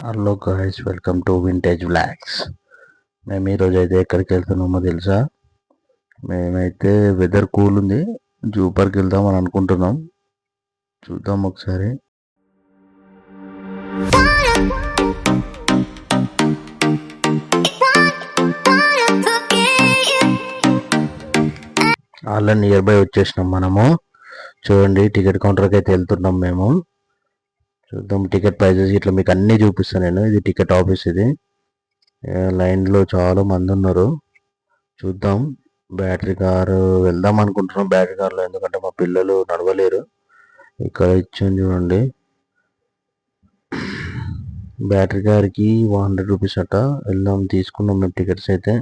Hello guys, welcome to vintage blogs. మేము ఈరోజు అయితే ఎక్కడికి వెళ్తున్నామో తెలుసా? మేమైతే వెదర్ కూల్ ఉంది, జూ పార్క్ వెళ్దాం అని అనుకుంటున్నాం. చూద్దాం ఒకసారి. ఆల్రెడీ నియర్ బై వచ్చేసినాం మనము. చూడండి, టికెట్ కౌంటర్కి అయితే వెళ్తున్నాం మేము. చూద్దాం టికెట్ ప్రైజెస్ ఇట్లా మీకు అన్నీ చూపిస్తాను నేను. ఇది టికెట్ ఆఫీస్. ఇది లైన్లో చాలా మంది ఉన్నారు. చూద్దాం. బ్యాటరీ కారు వెళ్దాం అనుకుంటున్నాం, బ్యాటరీ కార్లో, ఎందుకంటే మా పిల్లలు నడవలేరు. ఇక్కడ ఇచ్చాను చూడండి, బ్యాటరీ కార్కి 100 రూపీస్ అట. వెళ్దాం, తీసుకున్నాం మేము టికెట్స్ అయితే.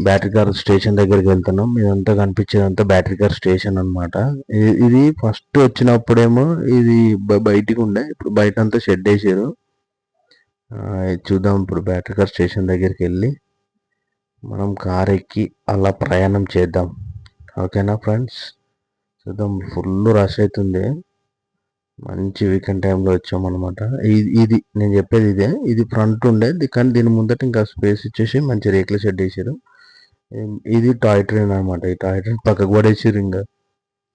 బ్యాటరీ కార్ స్టేషన్ దగ్గరికి వెళ్తున్నాం. ఇదంతా కనిపించేదంతా బ్యాటరీ కార్ స్టేషన్ అనమాట. ఇది ఫస్ట్ వచ్చినప్పుడేమో ఇది బయటికి ఉండే, ఇప్పుడు బయట అంతా షెడ్ వేసారు. చూద్దాం ఇప్పుడు బ్యాటరీ కార్ స్టేషన్ దగ్గరికి వెళ్ళి మనం కార్ ఎక్కి అలా ప్రయాణం చేద్దాం. ఓకేనా ఫ్రెండ్స్? చూద్దాం. ఫుల్ రష్ అవుతుంది. మంచి వీకెండ్ టైంలో వచ్చామన్నమాట. ఇది నేను చెప్పేది ఇదే. ఇది ఫ్రంట్ ఉండే, కానీ దీని ముందట ఇంకా స్పేస్ ఇచ్చేసి మంచి రేకుల షెడ్ వేసారు. ఇది టాయ్ ట్రైన్ అనమాట. ఈ టాయ్ ట్రైన్ పక్కకు పడేసారు. ఇంకా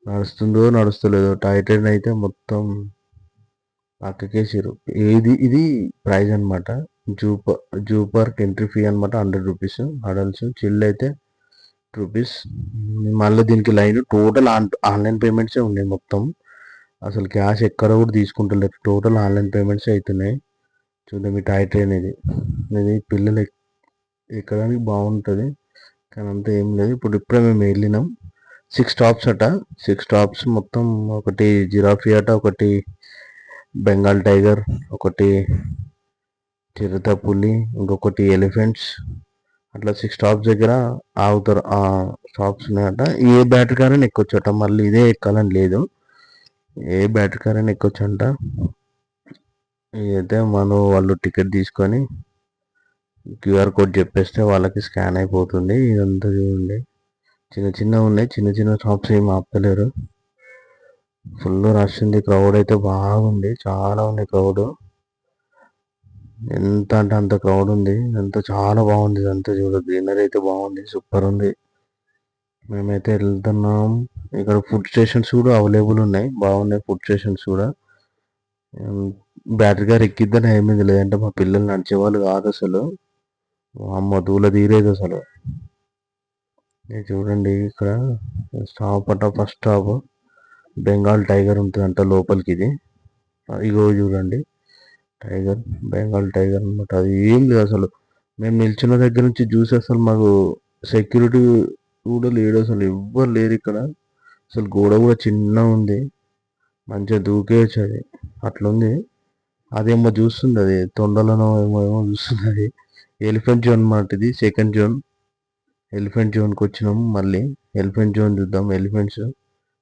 నడుస్తుందో నడుస్తలేదో. టాయ్ ట్రైన్ అయితే మొత్తం పక్కకేసారు. ఇది ప్రైజ్ అనమాట. జూ పార్క్ ఎంట్రీ ఫీ అనమాట 100 రూపీస్. అడల్ట్స్. చిల్ అయితే రూపీస్. మళ్ళీ దీనికి లైన్ టోటల్ ఆన్లైన్ పేమెంట్సే ఉన్నాయి మొత్తం. అసలు క్యాష్ ఎక్కడ కూడా తీసుకుంటలేదు. టోటల్ ఆన్లైన్ పేమెంట్స్ అవుతున్నాయి. చూద్దాం. ఈ టాయ్ ట్రైన్ ఇది పిల్లలు ఎక్కడానికి బాగుంటుంది, కానీ అంతా ఏం లేదు. ఇప్పుడే మేము వెళ్ళినాం. 6 స్టాప్స్ అట. 6 స్టాప్స్ మొత్తం. ఒకటి జిరాఫీ అట, ఒకటి బెంగాల్ టైగర్, ఒకటి చిరుత పులి, ఇంకొకటి ఎలిఫెంట్స్. అట్లా 6 స్టాప్స్ దగ్గర ఆగుతారు. ఆ స్టాప్స్ ఉన్నాయట. ఏ బ్యాటరీ కార్ అయినా ఎక్కొచ్చట. మళ్ళీ ఇదే ఎక్కాలని లేదు, ఏ బ్యాటరీ కార్ అయినా ఎక్కొచ్చంట. ఇదైతే వాళ్ళు టికెట్ తీసుకొని క్యూఆర్ కోడ్ చెప్పేస్తే వాళ్ళకి స్కాన్ అయిపోతుంది. ఇదంతా చూడండి, చిన్న ఉన్నాయి. చిన్న షాప్స్ ఏమి ఆపలేరు. ఫుల్ రష్ ఉంది. క్రౌడ్ అయితే బాగుంది, చాలా ఉంది క్రౌడ్. ఎంత అంటే అంత క్రౌడ్ ఉంది. ఇదంతా చాలా బాగుంది. ఇదంతా చూడ, గ్రీనరీ అయితే బాగుంది, సూపర్ ఉంది. మేమైతే వెళ్తున్నాం. ఇక్కడ ఫుడ్ స్టేషన్స్ కూడా అవైలబుల్ ఉన్నాయి, బాగున్నాయి ఫుడ్ స్టేషన్స్ కూడా. బ్యాటరీ కార్ ఎక్కిద్దని ఏమైంది, లేదంటే మా పిల్లలు నడిచేవాళ్ళు కాదు అసలు. అమ్మ దూల తీరేది అసలు. చూడండి, ఇక్కడ స్టాప్ అట. ఫస్ట్ స్టాప్ బెంగాల్ టైగర్ ఉంటుందంట లోపలికి. ఇది ఇగో చూడండి, టైగర్, బెంగాల్ టైగర్ అనమాట. అది ఏం లేదు అసలు. మేము నిల్చున్న దగ్గర నుంచి చూసి అసలు మాకు సెక్యూరిటీ కూడా లేడు అసలు. ఎవ్వరు లేరు ఇక్కడ అసలు. గోడ కూడా చిన్న ఉంది, మంచిగా దూకేయచ్చు. అది అట్లుంది. అదేమో చూస్తుంది, అది తొండలను ఏమో చూస్తుంది. అది ఎలిఫెంట్ జోన్ అన్నమాట. ఇది సెకండ్ జోన్. ఎలిఫెంట్ జోన్కి వచ్చినాము. మళ్ళీ ఎలిఫెంట్ జోన్ చూద్దాం. ఎలిఫెంట్స్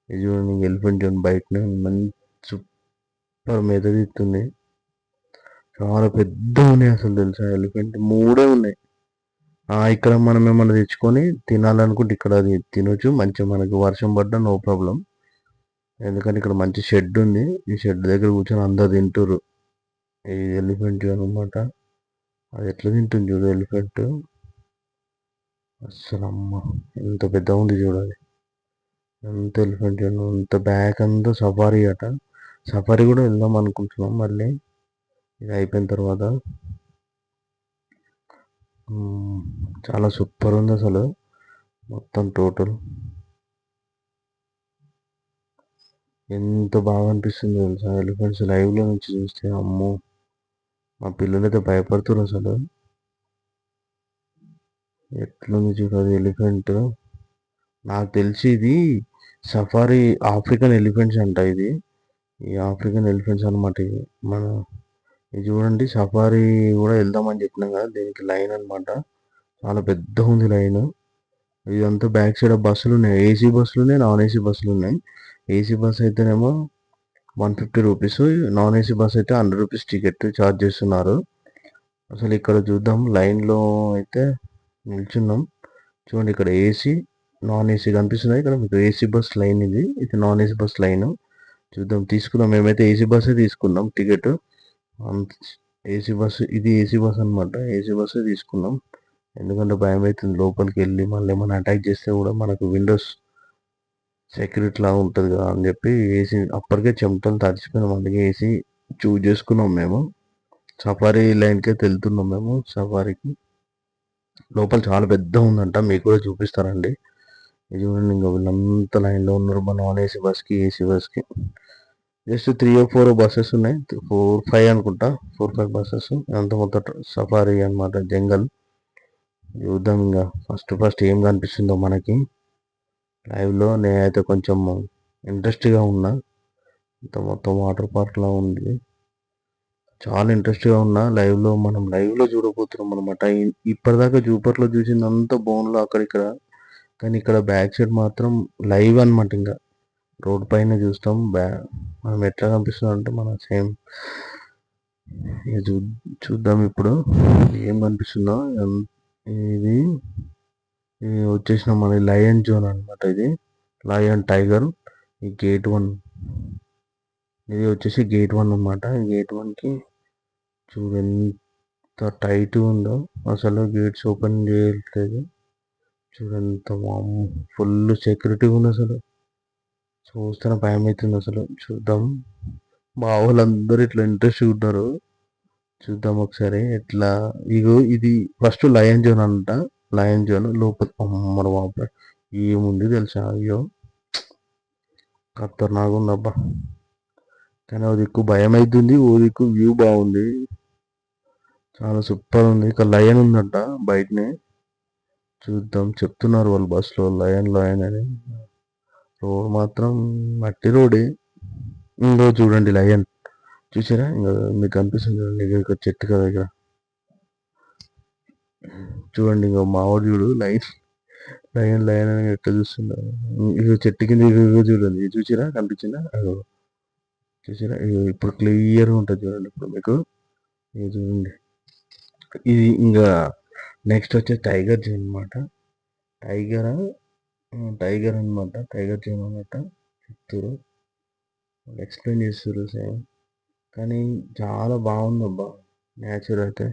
ఇది చూడండి, ఎలిఫెంట్ జోన్ బయటనే మంచి సూపర్ మీద తీస్తుంది. చాలా పెద్ద ఉన్నాయి అసలు, తెలుసా? ఎలిఫెంట్ 3 ఉన్నాయి. ఇక్కడ మనం ఏమన్నా తెచ్చుకొని తినాలనుకుంటే ఇక్కడ అది తినొచ్చు. మంచిగా మనకి వర్షం పడ్డా నో ప్రాబ్లం, ఎందుకంటే ఇక్కడ మంచి షెడ్ ఉంది. ఈ షెడ్ దగ్గర కూర్చొని అందరు తింటారు. ఈ ఎలిఫెంట్ అనమాట. అది ఎట్లా తింటుంది చూడు ఎలిఫెంట్. అసలు అమ్మ ఎంత పెద్దగా ఉంది చూడాలి. ఎంత ఎలిఫెంట్. అంత బ్యాక్ అంతా సఫారీ అట. సఫారీ కూడా వెళ్దాం అనుకుంటున్నాం మళ్ళీ ఇది అయిపోయిన తర్వాత. చాలా సూపర్ ఉంది అసలు మొత్తం టోటల్. ఎంత బాగా అనిపిస్తుంది తెలుసా ఎలిఫెంట్స్ లైవ్లో నుంచి చూస్తే. అమ్మో, మా పిల్లలు అయితే భయపడుతున్నారు అసలు. ఎట్లుంది చూడదు ఎలిఫెంట్. నాకు తెలిసి ఇది సఫారీ ఆఫ్రికన్ ఎలిఫెంట్స్ అంట. ఈ ఆఫ్రికన్ ఎలిఫెంట్స్ అనమాట. ఇది ఇది చూడండి, సఫారీ కూడా వెళ్దామని చెప్పినాం కదా, దీనికి లైన్ అనమాట. చాలా పెద్ద ఉంది లైన్. ఇదంతా బ్యాక్ సైడ్ బస్సులు ఉన్నాయి. ఏసీ బస్సులు ఉన్నాయి, నాన్ ఏసీ బస్సులు ఉన్నాయి. ఏసీ బస్ అయితేనేమో 150 రూపీస్, నాన్ ఏసీ బస్ అయితే 100 రూపీస్ టికెట్ ఛార్జ్ చేస్తున్నారు. అసలు ఇక్కడ చూద్దాం. లైన్లో అయితే నిల్చున్నాం. చూడండి, ఇక్కడ ఏసీ, నాన్ ఏసీ కనిపిస్తున్నాయి. ఇక్కడ మీకు ఏసీ బస్ లైన్, ఇది నాన్ ఏసీ బస్ లైన్. చూద్దాం, తీసుకుందాం. మేమైతే ఏసీ బస్సే తీసుకున్నాం టికెట్. ఏసీ బస్సు ఇది ఏసీ బస్ అనమాట. ఏసీ బస్సే తీసుకున్నాం. ఎందుకంటే భయమైతుంది లోపలికి వెళ్ళి మళ్ళీ ఏమైనా అటాక్ చేస్తే కూడా మనకు విండోస్ సెక్యూరిటీ లాగా ఉంటుంది కదా అని చెప్పి ఏసీ అప్పటికే చెమటలు తడిచిపోయినాం. అందుకే ఏసీ చూజ్ చేసుకున్నాం మేము. సఫారీ లైన్కే వెళ్తున్నాం మేము సఫారీకి. లోపల చాలా పెద్ద ఉందంట, మీకు కూడా చూపిస్తారండి. ఇది చూడండి, ఇంకా వీళ్ళంతా లైన్లో ఉన్నారు మా నాన్ ఏసీ బస్కి ఏసీ బస్కి. జస్ట్ 3 or 4 బస్సెస్ ఉన్నాయి, 4-5 అనుకుంటా, 4-5 బస్సెస్ అంత మొత్తం సఫారీ అనమాట. జంగల్ చూద్దాం ఇంకా ఫస్ట్ ఏం కనిపిస్తుందో మనకి లైవ్లో. నేనైతే కొంచెం ఇంట్రెస్ట్గా ఉన్నా. ఇంత మొత్తం వాటర్ పార్క్ లా ఉంది, చాలా ఇంట్రెస్ట్గా ఉన్నా. మనం లైవ్లో చూడబోతున్నాం అనమాట. ఇప్పటిదాకా జూపర్లో చూసిందంతా బోన్లో అక్కడిక్కడ, కానీ ఇక్కడ బ్యాక్ సైడ్ మాత్రం లైవ్ అనమాట. ఇంకా రోడ్ పైన చూస్తాం. మనం ఎట్లా కనిపిస్తుంది అంటే మన సేమ్ చూద్దాం ఇప్పుడు ఏం కనిపిస్తుందో. ఇది వచ్చేసిన మన లయన్ జోన్ అనమాట. ఇది లయన్ టైగర్. ఈ గేట్ 1, ఇది వచ్చేసి గేట్ 1 అనమాట. గేట్ 1కి చూడండి ఎంత టైట్ ఉందో, అసలు గేట్స్ ఓపెన్ చేయట్లేదు. చూడండి ఫుల్ సెక్యూరిటీ ఉంది. అసలు చూస్తేనే భయం అవుతుంది అసలు. చూద్దాం, మా వాళ్ళందరూ ఇట్లా ఇంట్రెస్ట్ ఉంటారు. చూద్దాం ఒకసారి ఎట్లా. ఇది ఫస్ట్ లయన్ జోన్ అంట. లయన్ జోన్ లోపల మన బాబు ఏముంది తెలుసా? అయ్యో ఖతర్నాక్ ఉందబ్బా. కానీ ఓ దిక్కు భయం అవుతుంది, ఓ దిక్కు వ్యూ బాగుంది, చాలా సూపర్ ఉంది. ఇక్కడ లయన్ ఉందంట బయటనే. చూద్దాం, చెప్తున్నారు వాళ్ళు బస్సులో లయన్ లయన్ అని. రోడ్ మాత్రం మట్టి రోడే. ఇంకో చూడండి లయన్ చూసారా? ఇంకా మీకు కనిపిస్తుంది చూడండి, ఇక్కడ చెట్టు కదా ఇక్కడ. చూడండి ఇంకో మావాడు చూడు, లయన్ లయన్ అని ఎట్లా చూస్తున్నారు. ఇక చెట్టు కింద ఇగో చూడండి, ఇది చూసారా? కనిపించిందా? అదో చూసారా? ఇప్పుడు క్లియర్గా ఉంటుంది చూడండి ఇప్పుడు మీకు. ఇది చూడండి, ఇది ఇంకా నెక్స్ట్ వచ్చే టైగర్ జోన్ అనమాట. టైగర్ అనమాట, టైగర్ జోన్ అనమాట. చెప్తారు, ఎక్స్ప్లెయిన్ చేస్తారు సేమ్. కానీ చాలా బాగుంది అబ్బా. నేచర్ అయితే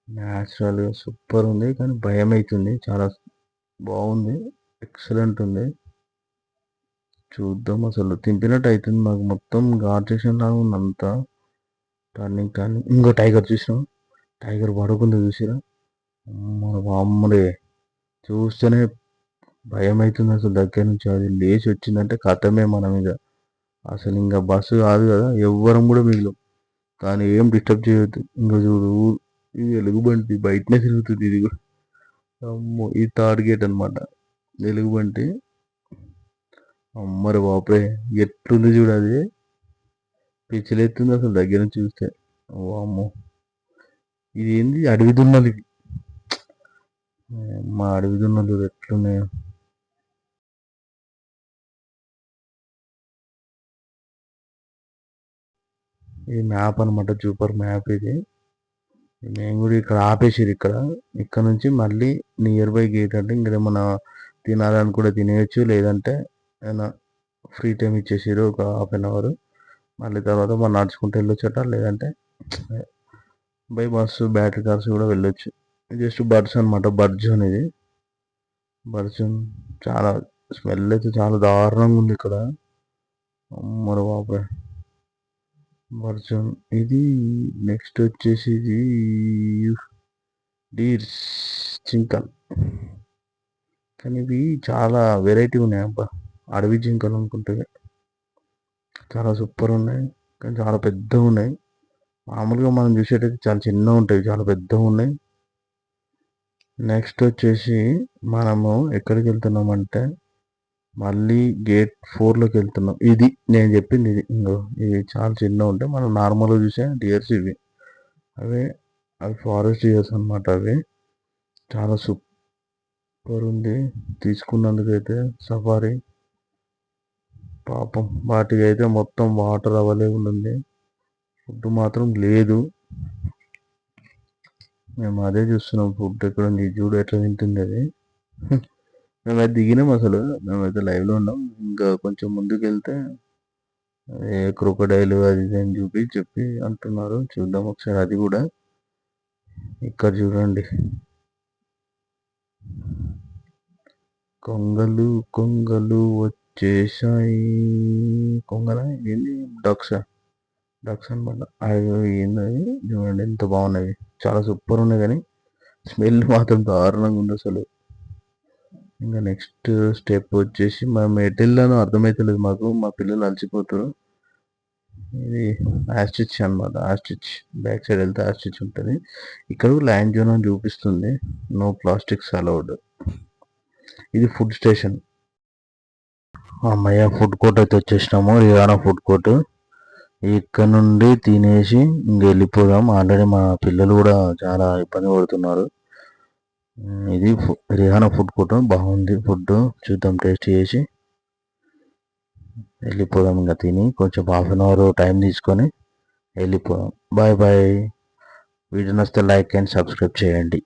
న్యాచురల్గా సూపర్ ఉంది, కానీ భయం అవుతుంది. చాలా బాగుంది, ఎక్సలెంట్ ఉంది. చూద్దాం, అసలు తింపినట్టు అవుతుంది మాకు. మొత్తం ఘాట్ స్టేషన్ లాగా ఉంది అంతా. టర్నింగ్ ఇంకో టైగర్ చూసినాం. టైగర్ పడుకుంది చూసిరా? మన బామ్మడే, చూస్తేనే భయం అవుతుంది అసలు. దగ్గర నుంచి అది లేచి వచ్చిందంటే కథమే మన మీద. అసలు ఇంకా బస్సు కాదు కదా, ఎవ్వరం కూడా మిగిలిం. కానీ ఏం డిస్టర్బ్ చేయొద్దు. ఇంకా చూడు, ఇది ఎలుగుబంటి బయటనే తిరుగుతుంది. ఇది కూడా అమ్మో, ఈ థర్డ్ గేట్ అనమాట ఎలుగుబంటి. అమ్మరు బాపే, ఎట్లుంది చూడు అది, పిచ్చిలెత్తుంది అసలు దగ్గర నుంచి చూస్తే. అమ్మో, ఇది ఏంది? అడవి దున్నలు ఇవి. మా అడవి దున్నలు ఎట్లున్నాయో. ఇది మ్యాప్ అనమాట, సూపర్ మ్యాప్ ఇది. మేము కూడా ఇక్కడ ఆపేసారు. ఇక్కడ నుంచి మళ్ళీ నియర్ బై గేట్ అంటే ఇంకేమన్నా తినాలని కూడా తినేయచ్చు, లేదంటే ఏమైనా ఫ్రీ టైం ఇచ్చేసారు ఒక ½ hour. మళ్ళీ తర్వాత మనం నడుచుకుంటూ వెళ్ళొచ్చట, లేదంటే బై బస్సు బ్యాటరీ కార్స్ కూడా వెళ్ళొచ్చు. జస్ట్ బర్డ్స్ అనమాట, బర్డ్ జోన్ ఇది. బర్డ్ జోన్ చాలా స్మెల్ అయితే చాలా దారుణంగా ఉంది ఇక్కడ. అమ్మరు బాబాయ్, బర్డ్ జోన్ ఇది. నెక్స్ట్ వచ్చేసి ఇది డీర్స్, జింకల్. కానీ ఇవి చాలా వెరైటీ ఉన్నాయి అబ్బా. అడవి జింకలు అనుకుంటే చాలా సూపర్ ఉన్నాయి, కానీ చాలా పెద్దగా ఉన్నాయి. మామూలుగా మనం చూసేటైతే చాలా చిన్నగా ఉంటాయి, చాలా పెద్దగా ఉన్నాయి. నెక్స్ట్ వచ్చేసి మనము ఎక్కడికి వెళ్తున్నామంటే మళ్ళీ గేట్ 4లోకి వెళ్తున్నాం. ఇది నేను చెప్పింది ఇది. ఇంకో ఇవి చాలా చిన్నగా ఉంటాయి, మనం నార్మల్గా చూసే డియర్స్ ఇవి. అవి ఫారెస్ట్ డియర్స్ అనమాట. అవి చాలా సూపర్ ఉంది. తీసుకున్నందుకైతే సఫారీ. పాపం వాటికి అయితే మొత్తం వాటర్ అవైలబుల్ ఉంది, ఫుడ్ మాత్రం లేదు. మేము అదే చూస్తున్నాం, ఫుడ్ ఎక్కడ ఉంది చూడు ఎట్లా తింటుంది అది. మేమైతే దిగినాం, అసలు మేమైతే లైవ్లో ఉన్నాం. ఇంకా కొంచెం ముందుకు వెళ్తే క్రొకడైల్ అది ఇది అని చెప్పి అంటున్నారు. చూద్దాం ఒకసారి అది కూడా. ఇక్కడ చూడండి, కొంగలు కొంగలు వచ్చేసాయి. కొంగల ఏంది, డక్స్ అనమాట. అవి ఏంది చూడండి ఎంత బాగున్నాయి, చాలా సూపర్ ఉన్నాయి. కానీ స్మెల్ మాత్రం దారుణంగా ఉంది అసలు. ఇంకా నెక్స్ట్ స్టెప్ వచ్చేసి మనం ఎటు వెళ్ళానో అర్థమవుతలేదు మాకు. మా పిల్లలు అలసిపోతారు. ఇది ఆస్ట్రిచ్ అనమాట. ఆస్ట్రిచ్ బ్యాక్ సైడ్ వెళ్తే ఆస్ట్రిచ్ ఉంటుంది. ఇక్కడ ల్యాండ్ జోన్ అని చూపిస్తుంది. No plastics allowed. ఇది ఫుడ్ స్టేషన్. అమ్మయ్య, ఫుడ్ కోర్ట్ అయితే వచ్చేసినాము. Riyana food court. ఇక్కడ నుండి తినేసి ఇంక వెళ్ళిపోదాం. ఆల్రెడీ మా పిల్లలు కూడా చాలా ఇబ్బంది పడుతున్నారు. ఇది రిహానా ఫుడ్ కోర్ట్. బాగుంది ఫుడ్. చూద్దాం, టేస్ట్ చేసి వెళ్ళిపోదాం. ఇంకా తిని కొంచెం ½ టైం తీసుకొని వెళ్ళిపోదాం. Bye bye. వీడియో నచ్చితే లైక్ అండ్ సబ్స్క్రైబ్ చేయండి.